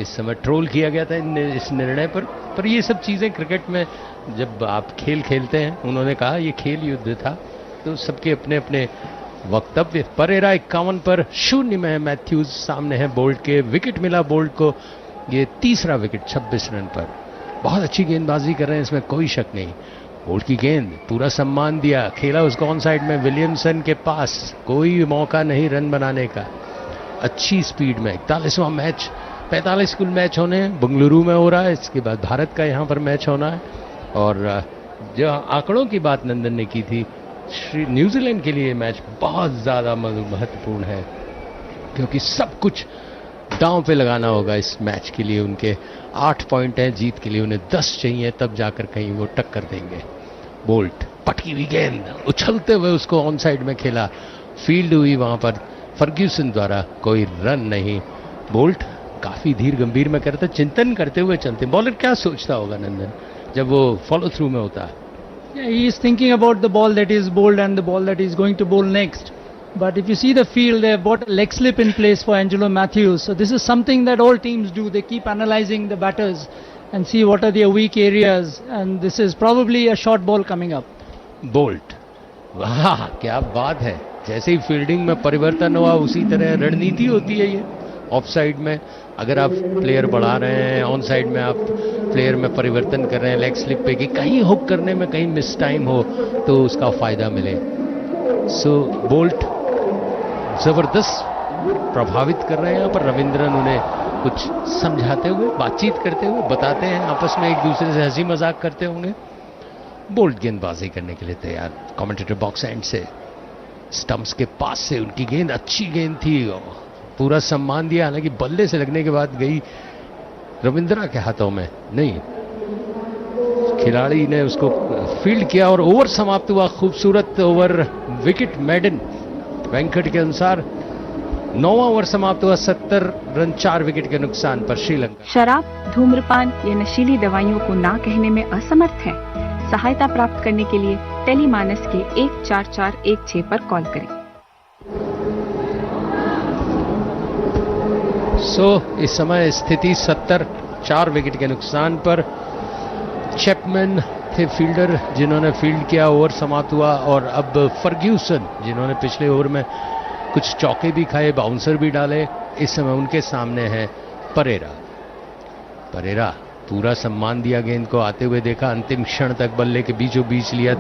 इस समय ट्रोल किया गया था इस निर्णय पर ये सब चीजें क्रिकेट में जब आप खेल खेलते हैं, उन्होंने कहा ये खेल युद्ध था, तो सबके अपने अपने वक्तव्य। परेरा 51 पर 0 में है, मैथ्यूज सामने है बोल्ट के। विकेट मिला बोल्ट को, ये तीसरा विकेट 26 रन पर। बहुत अच्छी गेंदबाजी कर रहे हैं, इसमें कोई शक नहीं। बोल्ट की गेंद, पूरा सम्मान दिया, खेला उसको ऑन साइड में विलियमसन के पास, कोई मौका नहीं रन बनाने का। अच्छी स्पीड में 41वां मैच, 45 कुल मैच होने हैं, बेंगलुरु में हो रहा है, इसके बाद भारत का यहाँ पर मैच होना है। और जो आंकड़ों की बात नंदन ने की थी, न्यूजीलैंड के लिए मैच बहुत ज़्यादा महत्वपूर्ण है, क्योंकि सब कुछ दांव पे लगाना होगा इस मैच के लिए। उनके 8 पॉइंट हैं, जीत के लिए उन्हें 10 चाहिए, तब जाकर कहीं वो टक्कर देंगे। बोल्ट, पटकी हुई गेंद, उछलते हुए उसको ऑन साइड में खेला, फील्ड हुई वहां पर फर्ग्यूसन द्वारा, कोई रन नहीं। बोल्ट काफी धीर गंभीर में करते, चिंतन करते हुए चलते। बॉलर क्या सोचता होगा नंदन जब वो फॉलो थ्रू में होता है? Yeah, he is thinking about the ball that is bowled and the ball that he is going to bowl next. But if you see the field, they have got a leg slip in place for Angelo Mathews. So this is something that all teams do. They keep analyzing the batters and see what are their weak areas. And this is probably a short ball coming up. Bolt, वाह क्या बात है। जैसे ही fielding में परिवर्तन हुआ, उसी तरह रणनीति होती है ये। ऑफ साइड में अगर आप प्लेयर बढ़ा रहे हैं, ऑन साइड में आप प्लेयर में परिवर्तन कर रहे हैं लेग स्लिप पे, कि कहीं हुक करने में कहीं मिस टाइम हो तो उसका फायदा मिले। सो बोल्ट जबरदस्त प्रभावित कर रहे हैं यहाँ पर। रविंद्रन उन्हें कुछ समझाते हुए, बातचीत करते हुए, बताते हैं, आपस में एक दूसरे से हंसी मजाक करते होंगे। बोल्ट गेंदबाजी करने के लिए तैयार, कमेंटेटर बॉक्स एंड से, स्टंप्स के पास से उनकी गेंद अच्छी गेंद थी, पूरा सम्मान दिया। हालांकि बल्ले से लगने के बाद गई रविंद्रा के हाथों में, नहीं, खिलाड़ी ने उसको फील्ड किया और ओवर समाप्त हुआ। खूबसूरत ओवर, विकेट मेडन वेंकट के अनुसार 9वां ओवर समाप्त हुआ 70 रन 4 विकेट के नुकसान पर श्रीलंका। शराब, धूम्रपान या नशीली दवाइयों को ना कहने में असमर्थ हैं? सहायता प्राप्त करने के लिए टेलीमानस के 14416 पर कॉल करें। इस समय स्थिति 70, 4 विकेट के नुकसान पर। चैपमैन थे फील्डर जिन्होंने फील्ड किया, ओवर समाप्त हुआ। और अब फर्ग्यूसन जिन्होंने पिछले ओवर में कुछ चौके भी खाए, बाउंसर भी डाले, इस समय उनके सामने है परेरा। परेरा पूरा सम्मान दिया गेंद को, आते हुए देखा, अंतिम क्षण तक बल्ले के बीचों बीच लिया,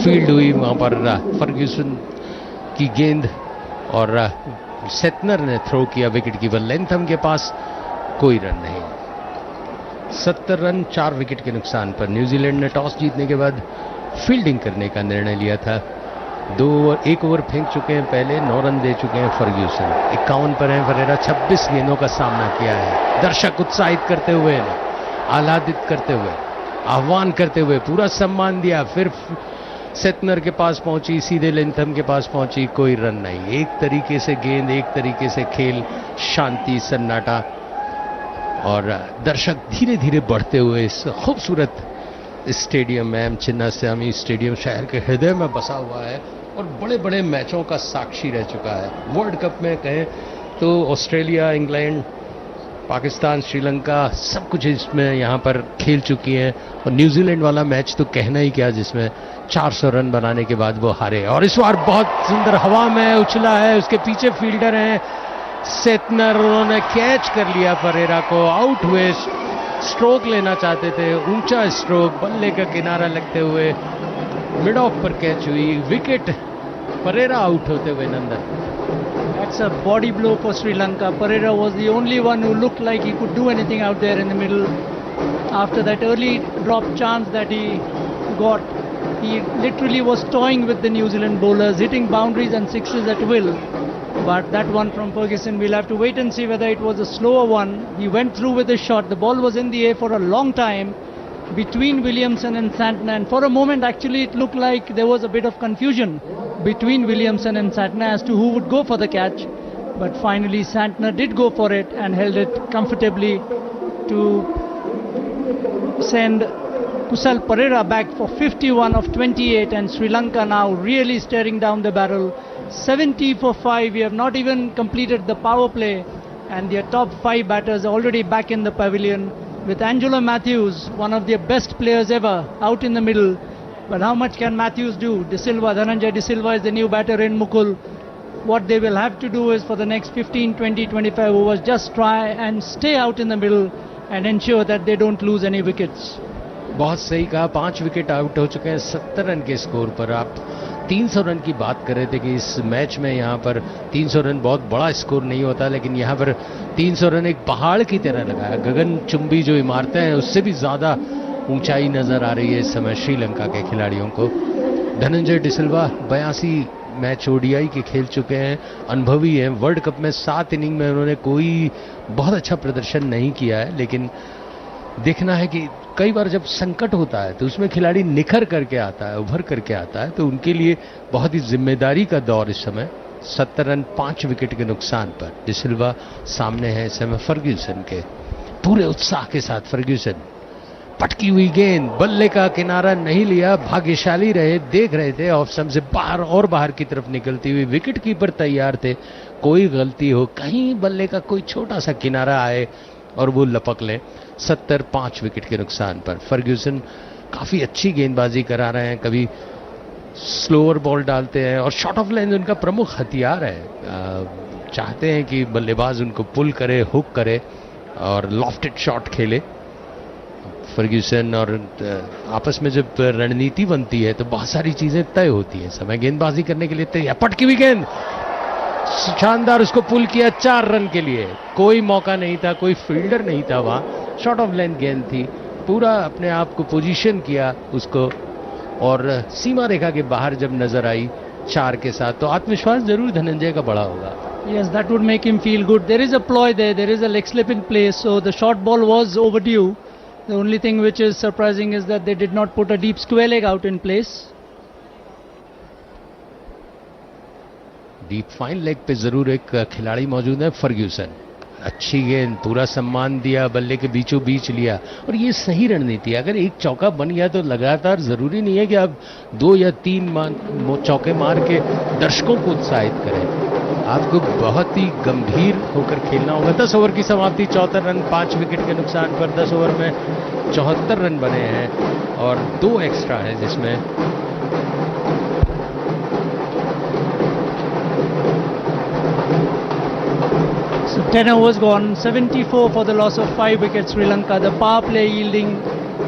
फील्ड हुई वहां पर फर्ग्यूसन की गेंद और सेटनर ने थ्रो किया विकेट कीपर लेंथम के पास, कोई रन नहीं। 70 रन 4 विकेट के नुकसान पर। न्यूजीलैंड ने टॉस जीतने के बाद फील्डिंग करने का निर्णय लिया था। 1 ओवर फेंक चुके हैं पहले, 9 रन दे चुके हैं फर्ग्यूसन। 51 पर हैं परेरा, 26 गेंदों का सामना किया है। दर्शक उत्साहित करते हुए, आह्लादित करते हुए, आह्वान करते हुए, पूरा सम्मान दिया। फिर सेटनर के पास पहुंची, सीधे लेंथम के पास पहुंची, कोई रन नहीं। एक तरीके से गेंद, एक तरीके से खेल, शांति, सन्नाटा और दर्शक धीरे धीरे बढ़ते हुए इस खूबसूरत स्टेडियम में, चिन्नास्वामी स्टेडियम शहर के हृदय में बसा हुआ है और बड़े बड़े मैचों का साक्षी रह चुका है। वर्ल्ड कप में कहें तो ऑस्ट्रेलिया, इंग्लैंड, पाकिस्तान, श्रीलंका, सब कुछ इसमें यहाँ पर खेल चुकी हैं। और न्यूजीलैंड वाला मैच तो कहना ही क्या, जिसमें 400 रन बनाने के बाद वो हारे। और इस बार बहुत सुंदर हवा में उछला है, उसके पीछे फील्डर हैं सेटनर, उन्होंने कैच कर लिया परेरा को, आउट हुए। स्ट्रोक लेना चाहते थे, ऊंचा स्ट्रोक, बल्ले का किनारा लगते हुए मिड ऑफ पर कैच हुई, विकेट, परेरा आउट होते हुए। नंदन, That's a body blow for Sri Lanka. Perera was the only one who looked like he could do anything out there in the middle. After that early drop chance that he got, he literally was toying with the New Zealand bowlers, hitting boundaries and sixes at will. But that one from Ferguson, we'll have to wait and see whether it was a slower one. He went through with a shot. The ball was in the air for a long time between Williamson and Santner, and for a moment actually it looked like there was a bit of confusion between Williamson and Santner as to who would go for the catch. But finally Santner did go for it and held it comfortably to send Kusal Perera back for 51 of 28, and Sri Lanka now really staring down the barrel. 70 for 5. We have not even completed the power play, and their top 5 batters are already back in the pavilion, with Angelo Mathews, one of their best players ever, out in the middle. But how much can Mathews do? Dhananjaya De Silva is the new batter in Mukul. What they will have to do is for the next 15, 20, 25 overs, just try and stay out in the middle and ensure that they don't lose any wickets. बहुत सही कहा, 5 wicket out हो चुके हैं 70 run के score पर. आप 300 run की बात कर रहे थे कि इस मैच में यहाँ पर 300 रन बहुत बड़ा स्कोर नहीं होता, लेकिन यहाँ पर 300 रन एक पहाड़ की तरह लगाया. गगन चुंबी जो इमारतें हैं उससे भी ज्यादा ऊंचाई नजर आ रही है इस समय श्रीलंका के खिलाड़ियों को. धनंजय डिसिल्वा 82 मैच ओडीआई के खेल चुके हैं, अनुभवी हैं. वर्ल्ड कप में 7 इनिंग में उन्होंने कोई बहुत अच्छा प्रदर्शन नहीं किया है, लेकिन देखना है कि कई बार जब संकट होता है तो उसमें खिलाड़ी निखर करके आता है, उभर करके आता है. तो उनके लिए बहुत ही जिम्मेदारी का दौर इस समय. 70 रन 5 विकेट के नुकसान पर. डिसिल्वा सामने है इस समय फर्ग्यूसन के. पूरे उत्साह के साथ फर्ग्यूसन. पटकी हुई गेंद, बल्ले का किनारा नहीं लिया, भाग्यशाली रहे, देख रहे थे ऑफ स्टंप से बाहर और बाहर की तरफ निकलती हुई. विकेट कीपर तैयार थे, कोई गलती हो, कहीं बल्ले का कोई छोटा सा किनारा आए और वो लपक लें. 70 5 विकेट के नुकसान पर. फर्ग्यूसन काफी अच्छी गेंदबाजी करा रहे हैं, कभी स्लोअर बॉल डालते हैं और शॉट ऑफ लेंथ उनका प्रमुख हथियार है. चाहते हैं कि बल्लेबाज उनको पुल करे, हुक करे और लॉफ्टेड शॉट खेले. फर्ग्यूसन और आपस में जब रणनीति बनती है तो बहुत सारी चीजें तय होती हैं. समय गेंदबाजी करने के लिए तैयार. पटकी हुई गेंद, शानदार, उसको पुल किया 4 रन के लिए. कोई मौका नहीं था, कोई फील्डर नहीं था वहां. शॉर्ट ऑफ लेंथ गेंद थी, पूरा अपने आप को पोजीशन किया उसको और सीमा रेखा के बाहर जब नजर आई 4 के साथ, तो आत्मविश्वास जरूर धनंजय का बड़ा होगा. Yes, that would make him feel good. There is a ploy there is a leg slip in place, so the short ball was overdue. The only thing which is surprising is that they did not put a deep square leg out in place. Deep fine leg पे जरूर एक खिलाड़ी मौजूद है, Fergusson. अच्छी गेंद, पूरा सम्मान दिया, बल्ले के बीचों बीच लिया और ये सही रणनीति है. अगर एक चौका बन गया तो लगातार जरूरी नहीं है कि आप 2 या 3 चौके मार के दर्शकों को उत्साहित करें. आपको बहुत ही गंभीर होकर खेलना होगा. 10 ओवर की समाप्ति, 74 रन 5 विकेट के नुकसान पर. 10 ओवर में 74 रन बने हैं और 2 एक्स्ट्रा है जिसमें So 10 overs gone, 74 for the loss of 5 wickets Sri Lanka. The power play yielding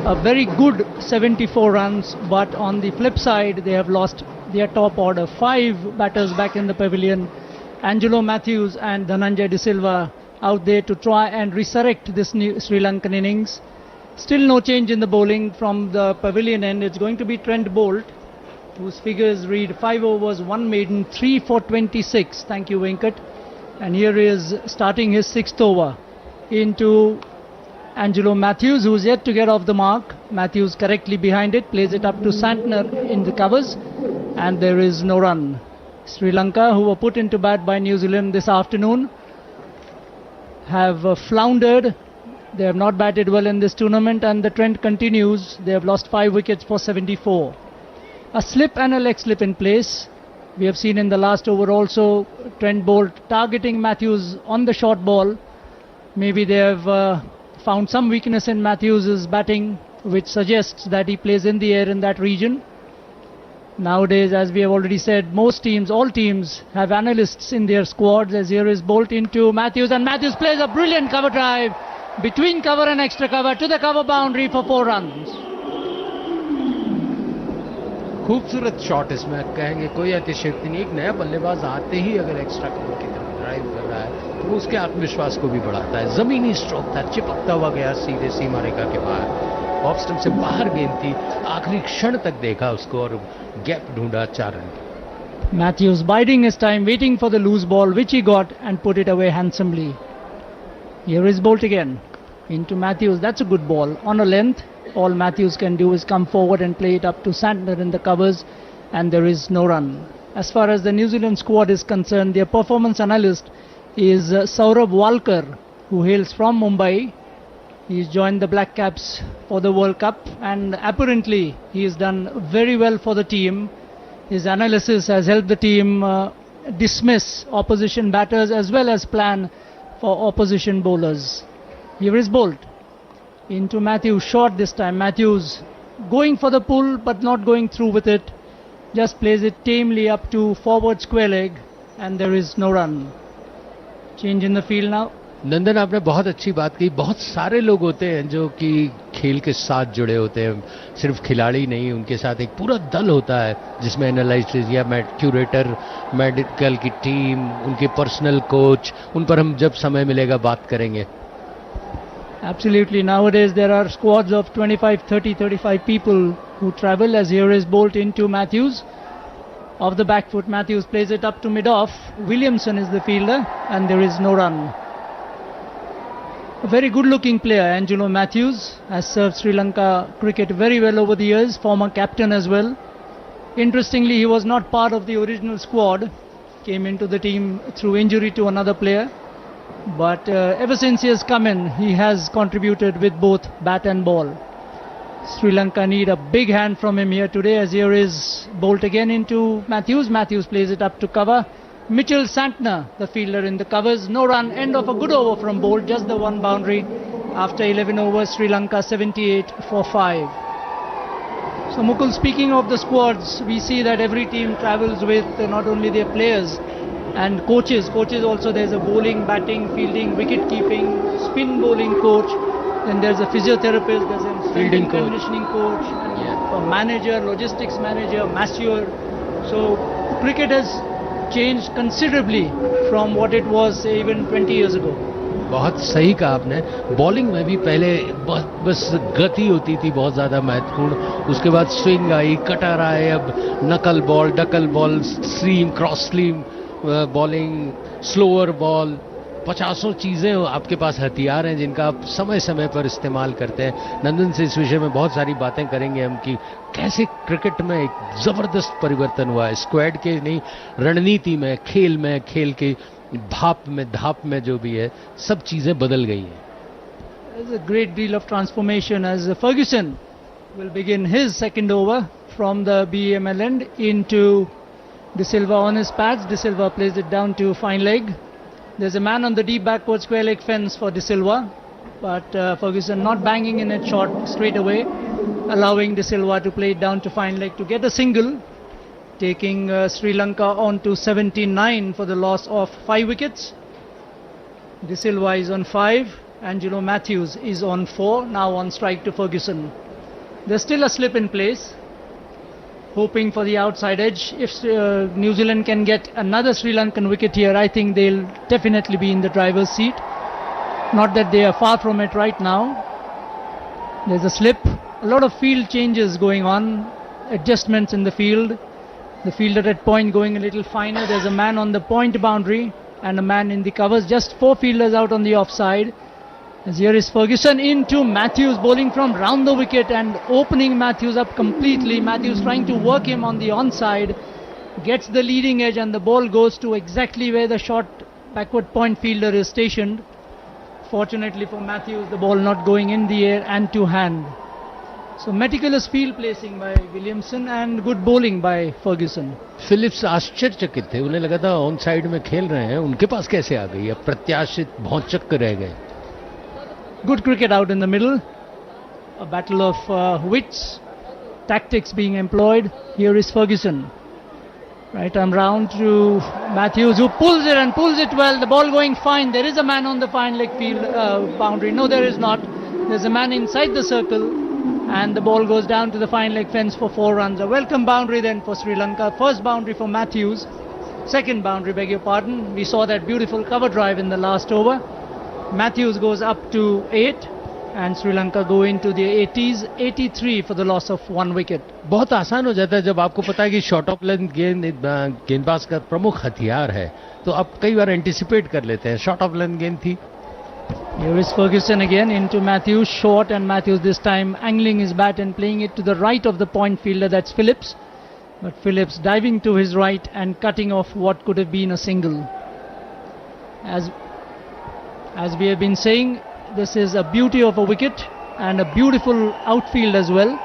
a very good 74 runs, but on the flip side they have lost their top order. 5 batters back in the pavilion. Angelo, Mathews and Dhananjaya De Silva out there to try and resurrect this new Sri Lankan innings. Still no change in the bowling from the pavilion end. It's going to be Trent Bolt, whose figures read 5 overs, 1 maiden, 3 for 26. Thank you, Venkat. And here is starting his 6th over into Angelo Mathews, who's yet to get off the mark. Mathews correctly behind it, plays it up to Santner in the covers, and there is no run. Sri Lanka, who were put into bat by New Zealand this afternoon, have floundered. They have not batted well in this tournament, and the trend continues. They have lost 5 wickets for 74. A slip and a leg slip in place. We have seen in the last over also Trent Bolt targeting Mathews on the short ball. Maybe they have found some weakness in Mathews' batting, which suggests that he plays in the air in that region. Nowadays, as we have already said, most teams, all teams have analysts in their squads. As here is Bolt into Mathews, and Mathews plays a brilliant cover drive between cover and extra cover to the cover boundary for 4 runs. खूबसूरत shot. इसमें कहेंगे कोई अतिशयोक्ति नहीं. एक नया बल्लेबाज आते ही अगर एक्स्ट्रा कवर की तरफ ड्राइव कर रहा है तो वो उसके आत्मविश्वास को भी बढ़ाता है. जमीनी स्ट्रोक था, चिपकता हुआ गया सीधे सीमा रेखा के बाहर. ऑफ स्टंप से बाहर गेंद थी, आखिरी क्षण तक देखा उसको और गैप ढूंढा 4 run. Mathews biding his time, waiting for the loose ball, which he got and put it away handsomely. Here is Bolt again into Mathews. That's a good ball on a length. All Mathews can do is come forward and play it up to Santner in the covers, and there is no run. As far as the New Zealand squad is concerned, their performance analyst is Saurabh Walker, who hails from Mumbai. He's joined the Black Caps for the World Cup, and apparently he has done very well for the team. His analysis has helped the team dismiss opposition batters as well as plan for opposition bowlers. Here is Bolt into Mathews, short this time. Mathews going for the pull but not going through with it. Just plays it tamely up to forward square leg and there is no run. Change in the field now. नंदन, आपने बहुत अच्छी बात की. बहुत सारे लोग होते हैं जो कि खेल के साथ जुड़े होते हैं, सिर्फ खिलाड़ी नहीं, उनके साथ एक पूरा दल होता है जिसमें एनालिस्ट या क्यूरेटर, मेडिकल की टीम, उनके पर्सनल कोच, उन पर हम जब समय मिलेगा बात करेंगे. Absolutely. Nowadays there are squads of 25, 30, 35 people who travel, as here is bowled into Mathews. Off the back foot, Mathews plays it up to mid-off. Williamson is the fielder and there is no run. A very good looking player, Angelo Mathews, has served Sri Lanka cricket very well over the years, former captain as well. Interestingly, he was not part of the original squad, came into the team through injury to another player. But ever since he has come in, he has contributed with both bat and ball. Sri Lanka need a big hand from him here today, as here is bowled again into Mathews. Mathews plays it up to cover. Mitchell Santner, the fielder in the covers. No run, end of a good over from bowled, just the one boundary. After 11 overs, Sri Lanka 78 for 5. So Mukul, speaking of the squads, we see that every team travels with not only their players and coaches. Coaches also, there's a bowling, batting, fielding, wicket keeping, spin bowling coach. Then there's a physiotherapist, there's a fielding conditioning coach, a manager, logistics manager, masseur. So cricket has changed considerably from what it was say, even 20 years ago. बहुत सही कहा आपने. Bowling में भी पहले बस गति होती थी बहुत ज़्यादा महत्वपूर्ण, उसके बाद स्विंग आई, कटर आए, अब नकल बॉल, डकल ball, seam, cross seam bowling, slower ball, 50 चीज़ें आपके पास हथियार हैं जिनका आप समय समय पर इस्तेमाल करते हैं. नंदन से इस विषय में बहुत सारी बातें करेंगे हम कि कैसे क्रिकेट में एक ज़बरदस्त परिवर्तन हुआ है, स्क्वाड के नहीं, रणनीति में, खेल के भाप में, धाप में जो भी है, सब चीज़ें बदल गई हैं. There's a great deal of transformation as Ferguson will begin his second over from the BML end into De Silva on his pads. De Silva plays it down to fine leg. There's a man on the deep backward square leg fence for De Silva, but Ferguson not banging in it short straight away, allowing De Silva to play it down to fine leg to get a single, taking Sri Lanka on to 79 for the loss of 5 wickets. De Silva is on 5, Angelo Mathews is on 4, now on strike to Ferguson. There's still a slip in place, hoping for the outside edge. If New Zealand can get another Sri Lankan wicket here, I think they'll definitely be in the driver's seat. Not that they are far from it right now. There's a slip, a lot of field changes going on, adjustments in the field. The fielder at point going a little finer. There's a man on the point boundary and a man in the covers. Just 4 fielders out on the offside. As here is Ferguson into Mathews, bowling from round the wicket and opening Mathews up completely. Mathews trying to work him on the onside. Gets the leading edge and the ball goes to exactly where the short backward point fielder is stationed. Fortunately for Mathews, the ball not going in the air and to hand. So meticulous field placing by Williamson and good bowling by Ferguson. Phillips आश्चर्यचकित थे, उन्हें लगा था on side में खेल रहे हैं, उनके पास कैसे आ गई, अब प्रत्याशित भौचक्क रह गए. Good cricket out in the middle, a battle of wits, tactics being employed. Here is Ferguson. Right arm round to Mathews, who pulls it and pulls it well. The ball going fine. There is a man on the fine leg field boundary. No, there is not. There's a man inside the circle. And the ball goes down to the fine leg fence for 4 runs. A welcome boundary then for Sri Lanka. First boundary for Mathews. Second boundary, beg your pardon. We saw that beautiful cover drive in the last over. Mathews goes up to 8 and Sri Lanka go into the 80s, 83 for the loss of 1 wicket. बहुत आसान हो जाता है जब आपको पता है कि शॉर्ट ऑफ लेंथ गेंदबाज का प्रमुख हथियार है, तो आप कई बार एंटिसिपेट कर लेते हैं. शॉर्ट ऑफ लेंथ गेंद थी. Here is Ferguson again into Mathews, short, and Mathews this time angling his bat and playing it to the right of the point fielder, that's Phillips. But Phillips diving to his right and cutting off what could have been a single. As we have been saying, this is a beauty of a wicket and a beautiful outfield as well.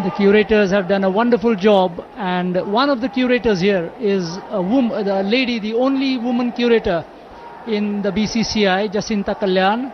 The curators have done a wonderful job, and one of the curators here is a woman, the lady, the only woman curator in the BCCI, Jacinta Kalyan.